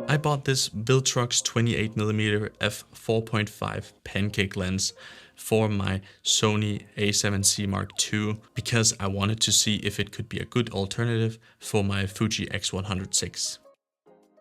I bought this Viltrox 28mm F4.5 pancake lens for my Sony A7C Mark II because I wanted to see if it could be a good alternative for my Fuji X100VI.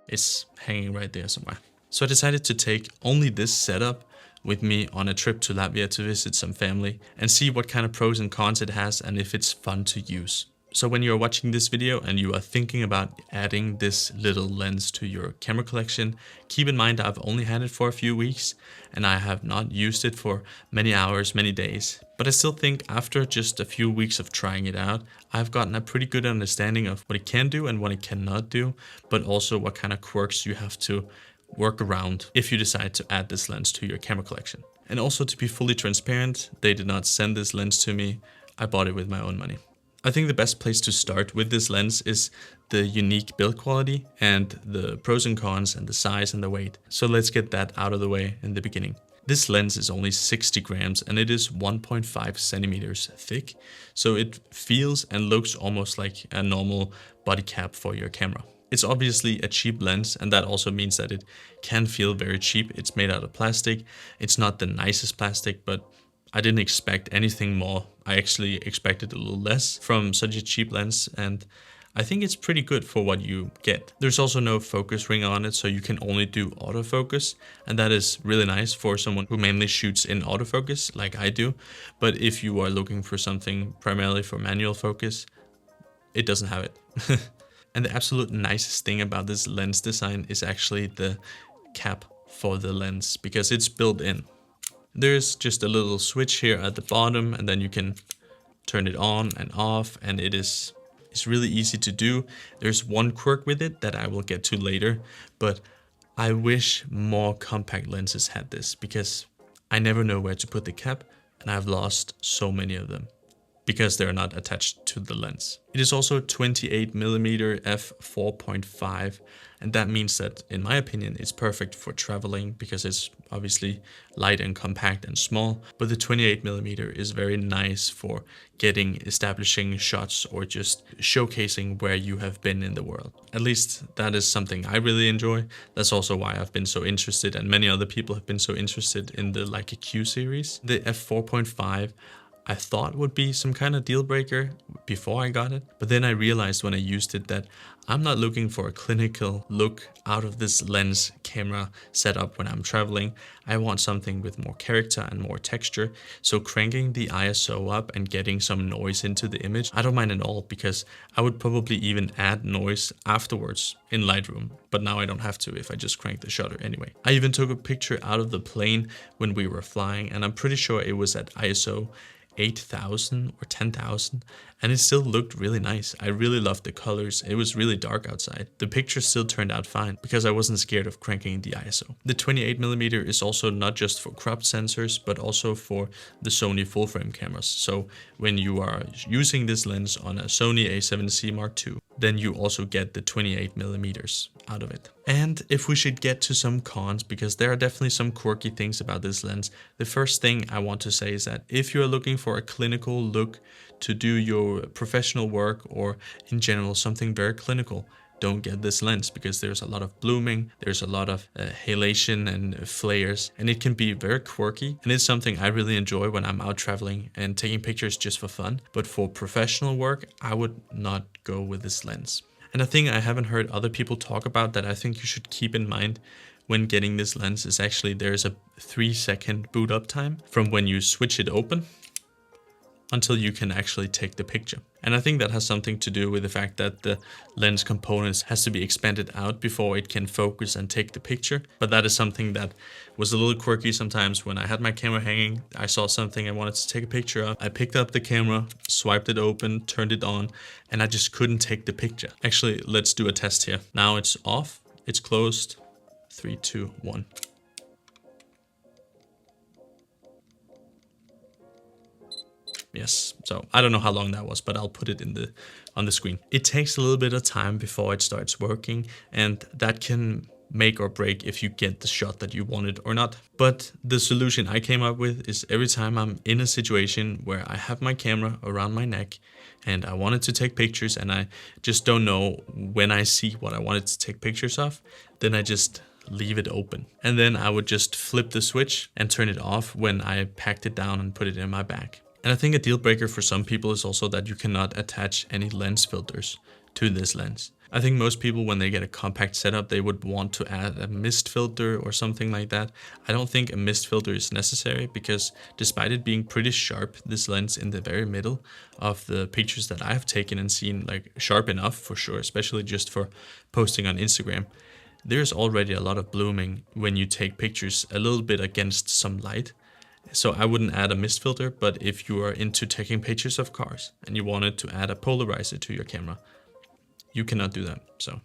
It's hanging right there somewhere. So I decided to take only this setup with me on a trip to Latvia to visit some family and see what kind of pros and cons it has and if it's fun to use. So when you're watching this video and you are thinking about adding this little lens to your camera collection, keep in mind I've only had it for a few weeks and I have not used it for many hours, many days. But I still think after just a few weeks of trying it out, I've gotten a pretty good understanding of what it can do and what it cannot do, but also what kind of quirks you have to work around if you decide to add this lens to your camera collection. And also, to be fully transparent, they did not send this lens to me. I bought it with my own money. I think the best place to start with this lens is the unique build quality and the pros and cons and the size and the weight. So let's get that out of the way in the beginning. This lens is only 60 grams and it is 1.5 centimeters thick. So it feels and looks almost like a normal body cap for your camera. It's obviously a cheap lens, and that also means that it can feel very cheap. It's made out of plastic. It's not the nicest plastic, but I didn't expect anything more. I actually expected a little less from such a cheap lens, and I think it's pretty good for what you get. There's also no focus ring on it, so you can only do autofocus, and that is really nice for someone who mainly shoots in autofocus like I do. But if you are looking for something primarily for manual focus, it doesn't have it. And the absolute nicest thing about this lens design is actually the cap for the lens, because it's built in. There's just a little switch here at the bottom, and then you can turn it on and off, and it's really easy to do. There's one quirk with it that I will get to later, but I wish more compact lenses had this, because I never know where to put the cap, and I've lost so many of them because they're not attached to the lens. It is also 28mm f4.5, and that means that, in my opinion, it's perfect for traveling because it's obviously light and compact and small, but the 28mm is very nice for establishing shots or just showcasing where you have been in the world. At least that is something I really enjoy. That's also why I've been so interested, and many other people have been so interested in the Leica Q series. The f4.5 I thought would be some kind of deal breaker before I got it, but then I realized when I used it that I'm not looking for a clinical look out of this lens camera setup when I'm traveling. I want something with more character and more texture, so cranking the ISO up and getting some noise into the image, I don't mind at all, because I would probably even add noise afterwards in Lightroom, but now I don't have to if I just crank the shutter anyway. I even took a picture out of the plane when we were flying, and I'm pretty sure it was at ISO 8,000 or 10,000, and it still looked really nice. I really loved the colors. It was really dark outside. The picture still turned out fine because I wasn't scared of cranking the ISO. The 28mm is also not just for cropped sensors, but also for the Sony full frame cameras. So when you are using this lens on a Sony A7C Mark II, then you also get the 28mm out of it. And if we should get to some cons, because there are definitely some quirky things about this lens, the first thing I want to say is that if you're looking for a clinical look to do your professional work, or in general something very clinical, don't get this lens, because there's a lot of blooming, there's a lot of halation and flares, and it can be very quirky, and it's something I really enjoy when I'm out traveling and taking pictures just for fun. But for professional work, I would not go with this lens. And a thing I haven't heard other people talk about that I think you should keep in mind when getting this lens is actually there's a 3-second boot up time from when you switch it open until you can actually take the picture. And I think that has something to do with the fact that the lens components has to be expanded out before it can focus and take the picture. But that is something that was a little quirky sometimes. When I had my camera hanging, I saw something I wanted to take a picture of. I picked up the camera, swiped it open, turned it on, and I just couldn't take the picture. Actually, let's do a test here. Now it's off, it's closed. 3, 2, 1. Yes, so I don't know how long that was, but I'll put it on the screen. It takes a little bit of time before it starts working, and that can make or break if you get the shot that you wanted or not. But the solution I came up with is every time I'm in a situation where I have my camera around my neck and I wanted to take pictures and I just don't know when I see what I wanted to take pictures of, then I just leave it open. And then I would just flip the switch and turn it off when I packed it down and put it in my bag. And I think a deal breaker for some people is also that you cannot attach any lens filters to this lens. I think most people, when they get a compact setup, they would want to add a mist filter or something like that. I don't think a mist filter is necessary because despite it being pretty sharp, this lens in the very middle of the pictures that I've taken and seen, like sharp enough for sure, especially just for posting on Instagram, there's already a lot of blooming when you take pictures a little bit against some light. So I wouldn't add a mist filter, but if you are into taking pictures of cars and you wanted to add a polarizer to your camera, you cannot do that, so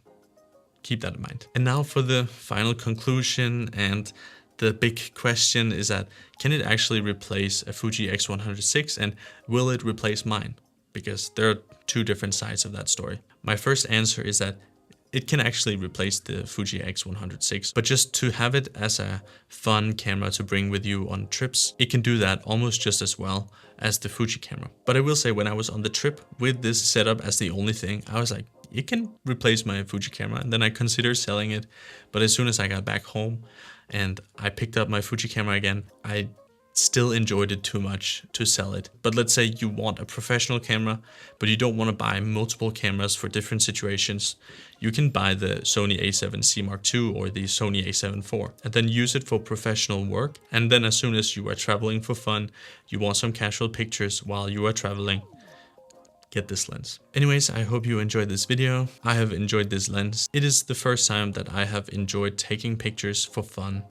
keep that in mind. And now for the final conclusion, and the big question is that, can it actually replace a Fuji X100VI, and will it replace mine? Because there are two different sides of that story. My first answer is that it can actually replace the Fuji X100VI, but just to have it as a fun camera to bring with you on trips, it can do that almost just as well as the Fuji camera. But I will say, when I was on the trip with this setup as the only thing, I was like, it can replace my Fuji camera, and then I considered selling it. But as soon as I got back home and I picked up my Fuji camera again, I still enjoyed it too much to sell it. But let's say you want a professional camera, but you don't want to buy multiple cameras for different situations. You can buy the Sony a7C Mark II or the Sony a7 IV and then use it for professional work. And then as soon as you are traveling for fun, you want some casual pictures while you are traveling, get this lens. Anyways, I hope you enjoyed this video. I have enjoyed this lens. It is the first time that I have enjoyed taking pictures for fun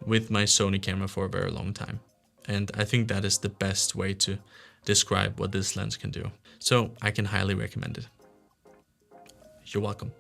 with my Sony camera for a very long time. And I think that is the best way to describe what this lens can do. So I can highly recommend it. You're welcome.